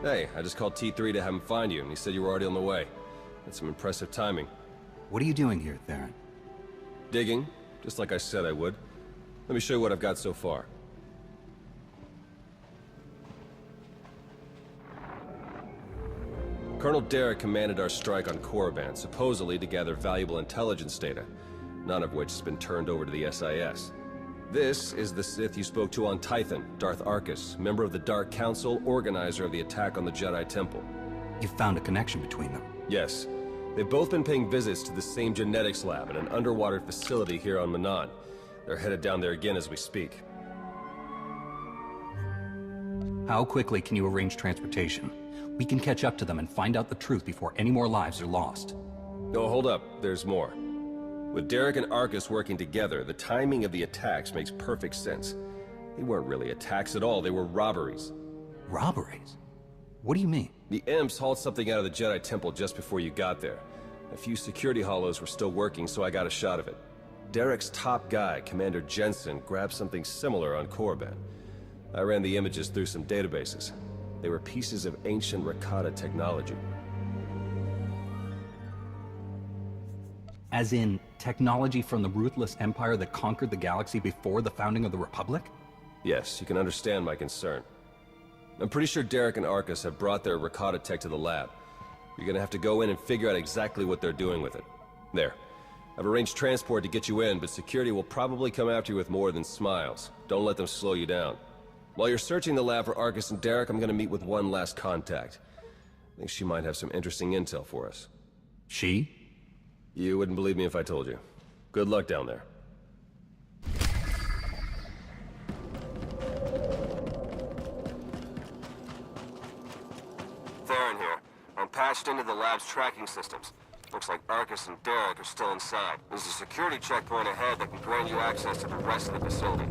Hey, I just called T3 to have him find you, and he said you were already on the way. That's some impressive timing. What are you doing here, Theron? Digging, just like I said I would. Let me show you what I've got so far. Colonel Darok commanded our strike on Korriban, supposedly to gather valuable intelligence data, none of which has been turned over to the SIS. This is the Sith you spoke to on Tython, Darth Arkus, member of the Dark Council, organizer of the attack on the Jedi Temple. You found a connection between them? Yes. They've both been paying visits to the same genetics lab in an underwater facility here on Manaan. They're headed down there again as we speak. How quickly can you arrange transportation? We can catch up to them and find out the truth before any more lives are lost. Oh, hold up. There's more. With Darok and Arkus working together, the timing of the attacks makes perfect sense. They weren't really attacks at all, they were robberies. Robberies? What do you mean? The Imps hauled something out of the Jedi Temple just before you got there. A few security hollows were still working, so I got a shot of it. Darok's top guy, Commander Jensen, grabbed something similar on Korriban. I ran the images through some databases. They were pieces of ancient Rakata technology. As in, technology from the ruthless empire that conquered the galaxy before the founding of the Republic? Yes, you can understand my concern. I'm pretty sure Darok and Arkus have brought their Rakata tech to the lab. You're gonna have to go in and figure out exactly what they're doing with it. There. I've arranged transport to get you in, but security will probably come after you with more than smiles. Don't let them slow you down. While you're searching the lab for Arkus and Darok, I'm gonna meet with one last contact. I think she might have some interesting intel for us. She? You wouldn't believe me if I told you. Good luck down there. Theron here. I'm patched into the lab's tracking systems. Looks like Arkus and Darok are still inside. There's a security checkpoint ahead that can grant you access to the rest of the facility.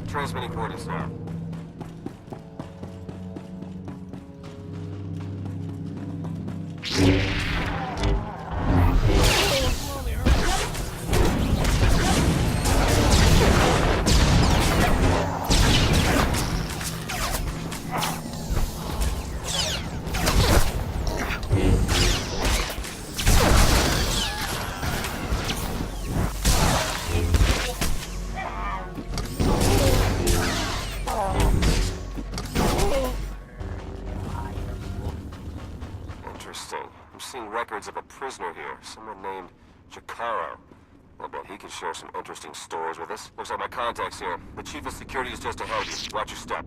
Transmitting coordinates now. Of a prisoner here, someone named Jakaro. I bet he could share some interesting stories with us. Looks like my contact's here. The chief of security is just ahead of you. Watch your step.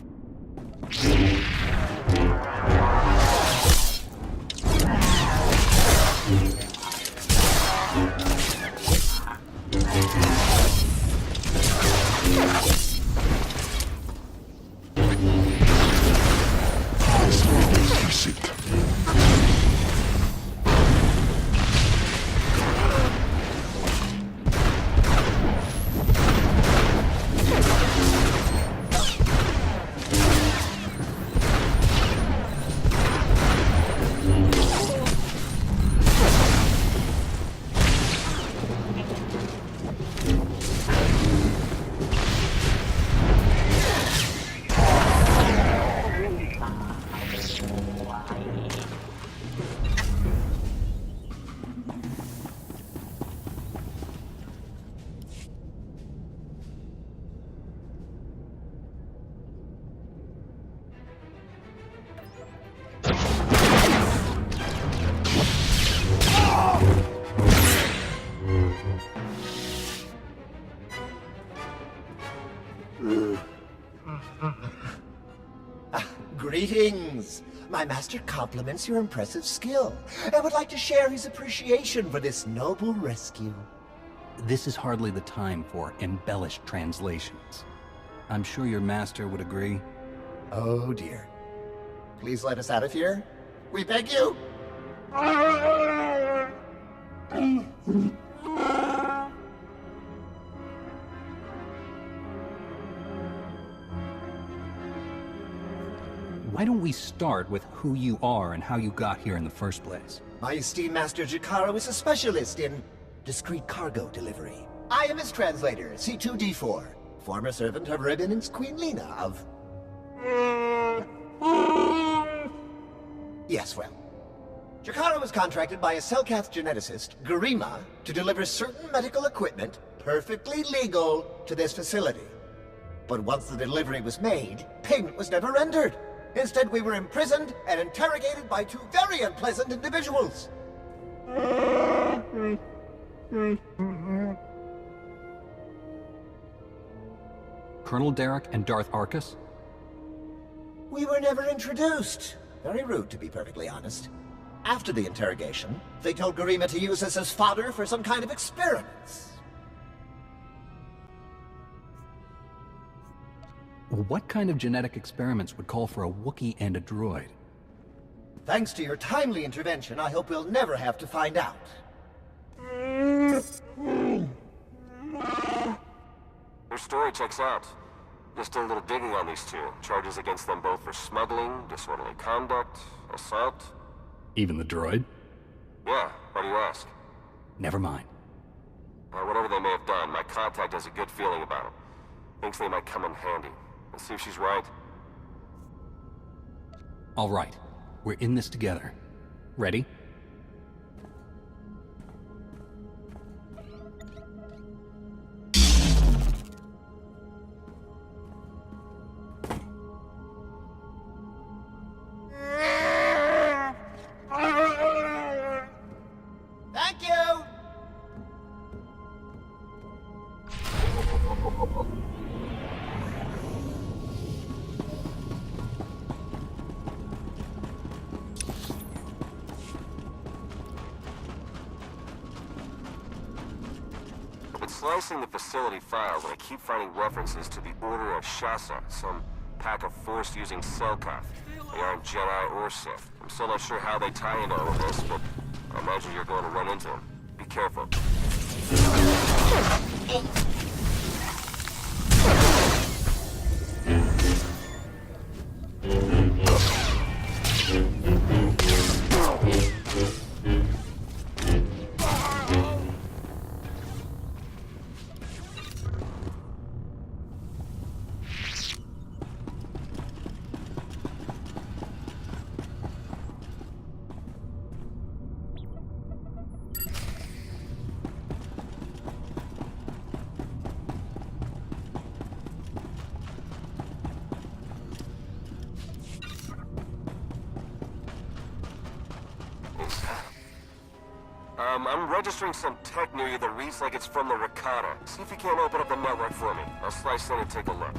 Greetings! My master compliments your impressive skill and would like to share his appreciation for this noble rescue. This is hardly the time for embellished translations. I'm sure your master would agree. Oh dear. Please let us out of here. We beg you! Why don't we start with who you are and how you got here in the first place? My esteemed Master Jakaro is a specialist in discreet cargo delivery. I am his translator, C2D4, former servant of Revan and Queen Lina of... Yes, well. Jakara was contracted by a Selkath geneticist, Garima, to deliver certain medical equipment, perfectly legal, to this facility. But once the delivery was made, payment was never rendered. Instead, we were imprisoned and interrogated by two very unpleasant individuals. Colonel Darok and Darth Arcus? We were never introduced. Very rude, to be perfectly honest. After the interrogation, they told Garima to use us as fodder for some kind of experiments. What kind of genetic experiments would call for a Wookiee and a droid? Thanks to your timely intervention, I hope we'll never have to find out. Their story checks out. Just did a little digging on these two. Charges against them both for smuggling, disorderly conduct, assault. Even the droid? Yeah, why do you ask? Never mind. Whatever they may have done, my contact has a good feeling about them. Thinks they might come in handy. Let's see if she's right. All right. We're in this together. Ready? Thank you! I've been slicing the facility files and I keep finding references to the Order of Shasa, some pack of Force-using Selkath. They aren't Jedi or Sith. I'm still not sure how they tie into all of this, but I imagine you're going to run into them. Be careful. I'm registering some tech near you that reads like it's from the Rakata. See if you can't open up the network for me. I'll slice in and take a look.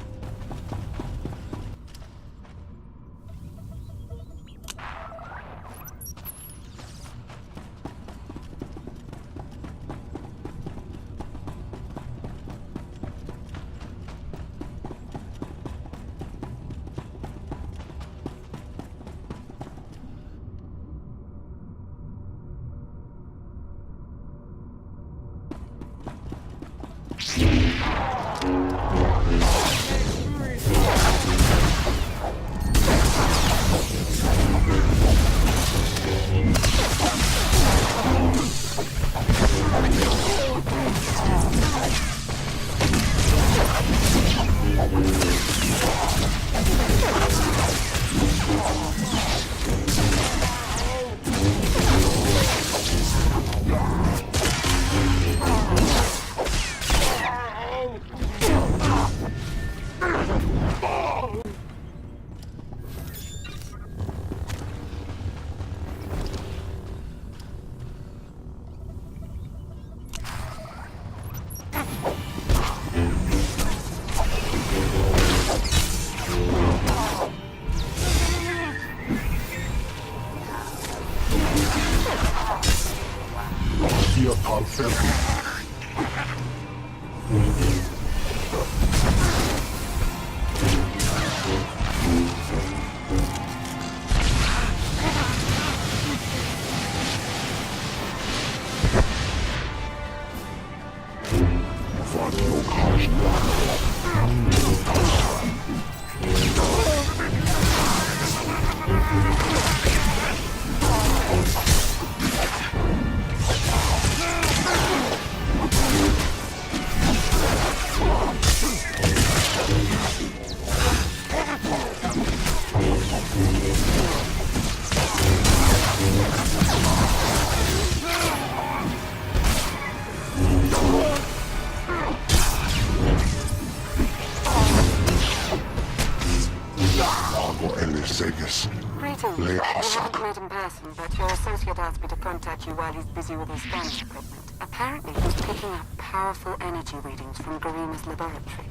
Lago Eliseges. Greetings. We haven't met in person, but your associate asked me to contact you while he's busy with his scanning equipment. Apparently, he's picking up powerful energy readings from Garima's laboratory.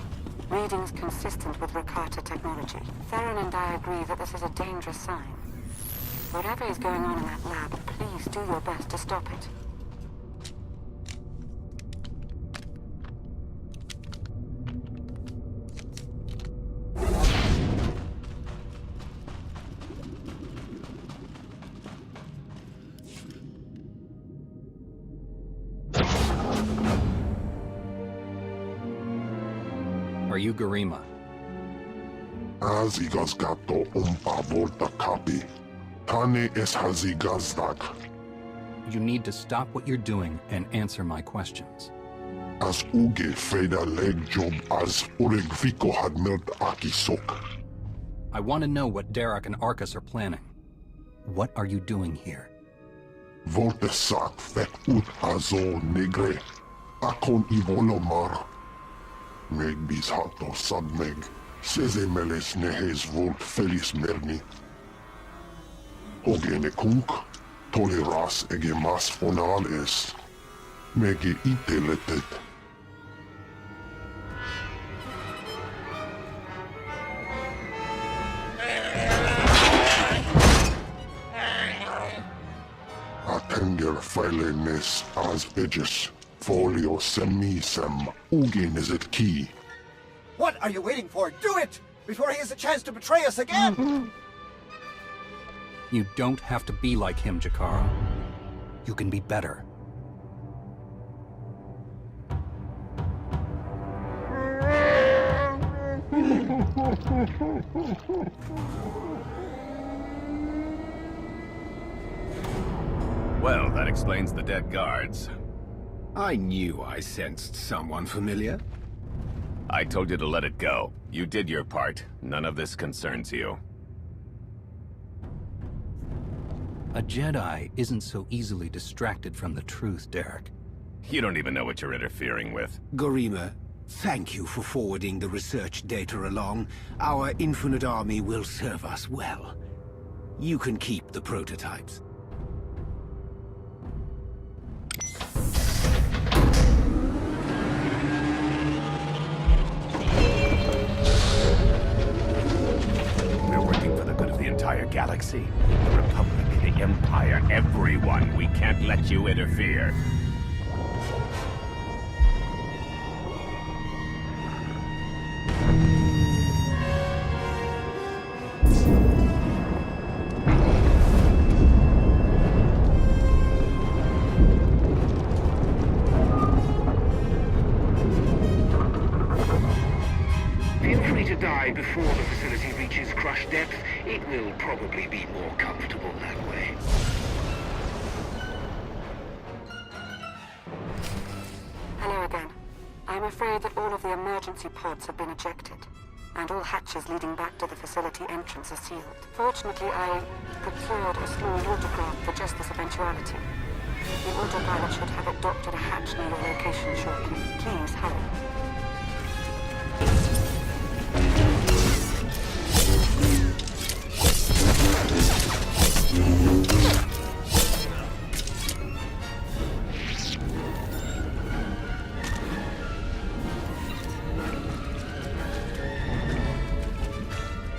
Readings consistent with Rakata technology. Theron and I agree that this is a dangerous sign. Whatever is going on in that lab, please do your best to stop it. Are you Garima? Hazigas gato volta kapi. Tane es hazigazdak. You need to stop what you're doing and answer my questions. As uge feda leg job as uregviko had melt akisok. I want to know what Darok and Arcus are planning. What are you doing here? Volte sak fek ut azo negre. Akon ivolomar. Meg bis hato sabmeg. Seze meles nehes volt felis merni. Ogene kunk. Toleras ege mas fonal es. Mege iteletet. Atenger filenes as edges. Folio semisem. Ugin is it key. What are you waiting for? Do it! Before he has a chance to betray us again! You don't have to be like him, Jakaro. You can be better. Well, that explains the dead guards. I knew I sensed someone familiar. I told you to let it go. You did your part. None of this concerns you. A Jedi isn't so easily distracted from the truth, Darok. You don't even know what you're interfering with. Garima, thank you for forwarding the research data along. Our infinite army will serve us well. You can keep the prototypes. We're working for the good of the entire galaxy. The Republic, the Empire, everyone. We can't let you interfere. Feel free to die before the facility reaches crush depth. It will probably be more comfortable that way. Hello again. I'm afraid that all of the emergency pods have been ejected, and all hatches leading back to the facility entrance are sealed. Fortunately, I procured a small autograph for just this eventuality. The autopilot should have it docked at a hatch near your location shortly. Please hurry.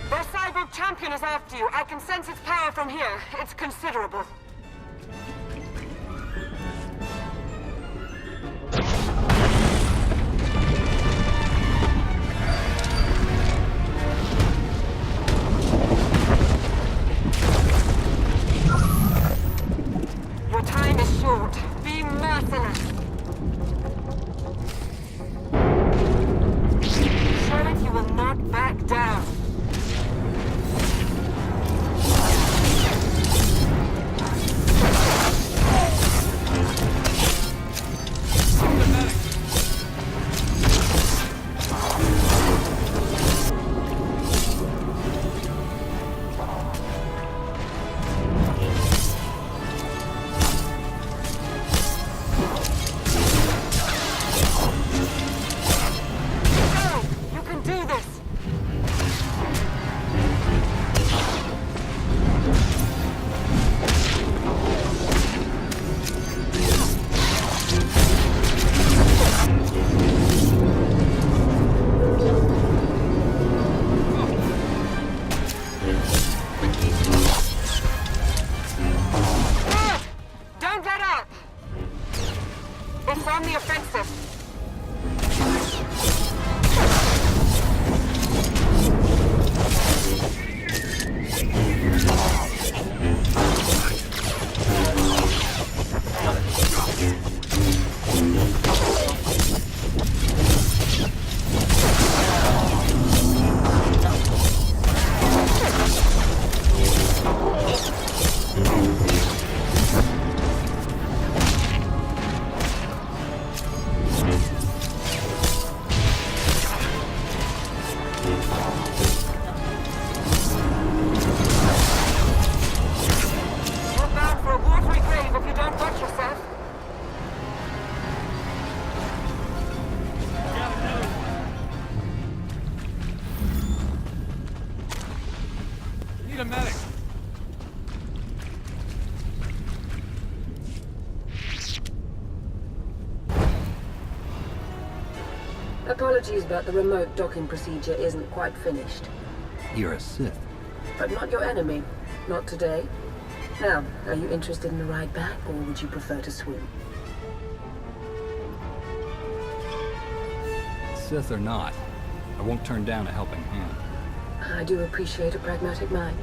The cyber champion is after you. I can sense its power from here. It's considerable. Your time is short. Be merciless. Show it you will not back down. Need a medic. Apologies, but the remote docking procedure isn't quite finished. You're a Sith. But not your enemy. Not today. Now, are you interested in a ride back, or would you prefer to swim? Sith or not, I won't turn down a helping hand. I do appreciate a pragmatic mind.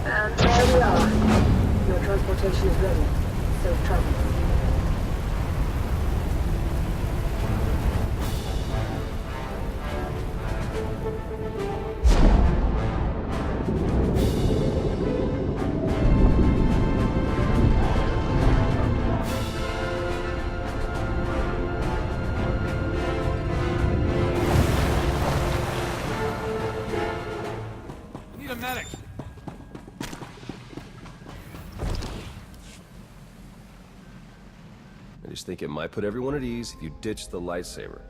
And there we are. Your transportation is ready. Safe travel. Medic. I just think it might put everyone at ease if you ditch the lightsaber.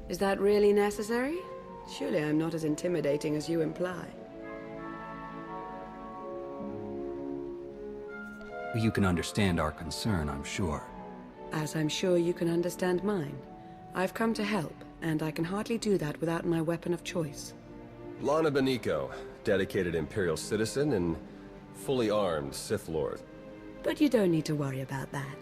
Is that really necessary? Surely I'm not as intimidating as you imply. You can understand our concern, I'm sure. As I'm sure you can understand mine. I've come to help, and I can hardly do that without my weapon of choice. Lana Beniko, dedicated Imperial citizen and fully armed Sith Lord. But you don't need to worry about that.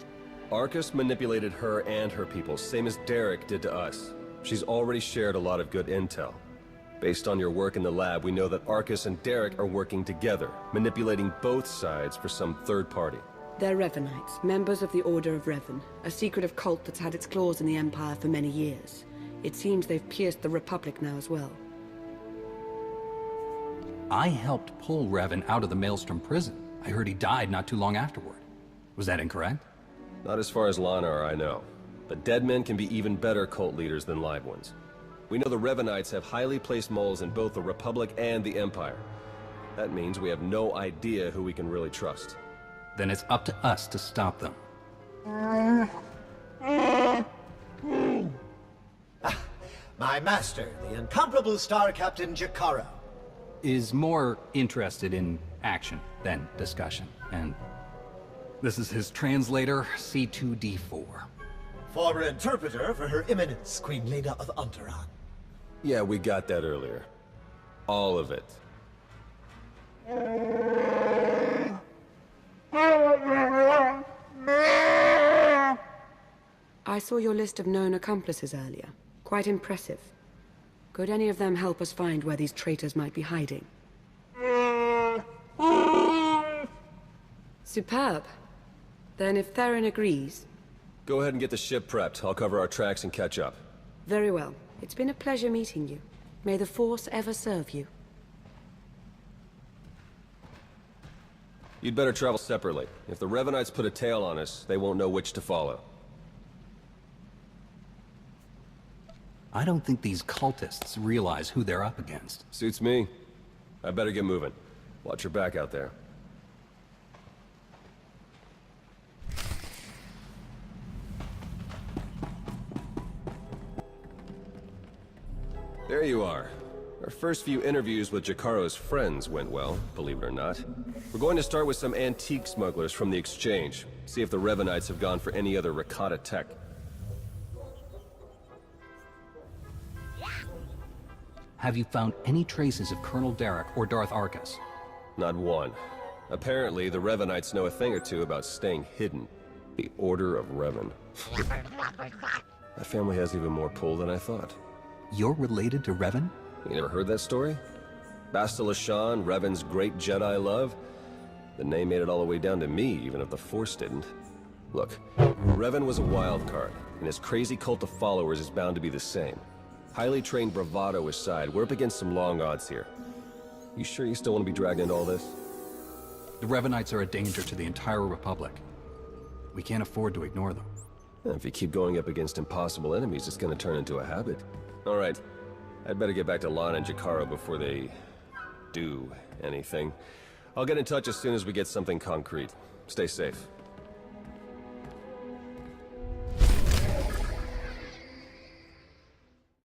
Arcus manipulated her and her people, same as Derek did to us. She's already shared a lot of good intel. Based on your work in the lab, we know that Arcus and Derek are working together, manipulating both sides for some third party. They're Revanites, members of the Order of Revan, a secretive cult that's had its claws in the Empire for many years. It seems they've pierced the Republic now as well. I helped pull Revan out of the Maelstrom prison. I heard he died not too long afterward. Was that incorrect? Not as far as Lana or I know. But dead men can be even better cult leaders than live ones. We know the Revanites have highly placed moles in both the Republic and the Empire. That means we have no idea who we can really trust. Then it's up to us to stop them. My master, the incomparable Star Captain Jakaro. Is more interested in action than discussion, and this is his translator, C2D4. Former interpreter for Her Eminence, Queen Leda of Unteron. Yeah, we got that earlier. All of it. I saw your list of known accomplices earlier. Quite impressive. Could any of them help us find where these traitors might be hiding? Superb. Then if Theron agrees... Go ahead and get the ship prepped. I'll cover our tracks and catch up. Very well. It's been a pleasure meeting you. May the Force ever serve you. You'd better travel separately. If the Revanites put a tail on us, they won't know which to follow. I don't think these cultists realize who they're up against. Suits me. I better get moving. Watch your back out there. There you are. Our first few interviews with Jakaro's friends went well, believe it or not. We're going to start with some antique smugglers from the exchange. See if the Revanites have gone for any other Rakata tech. Have you found any traces of Colonel Darok or Darth Arcus? Not one. Apparently, the Revanites know a thing or two about staying hidden. The Order of Revan. My family has even more pull than I thought. You're related to Revan? You never heard that story? Bastila Shan, Revan's great Jedi love? The name made it all the way down to me, even if the Force didn't. Look, Revan was a wild card, and his crazy cult of followers is bound to be the same. Highly trained bravado aside, we're up against some long odds here. You sure you still want to be dragged into all this? The Revanites are a danger to the entire Republic. We can't afford to ignore them. If you keep going up against impossible enemies, it's going to turn into a habit. All right. I'd better get back to Lana and Jakaro before they... do anything. I'll get in touch as soon as we get something concrete. Stay safe.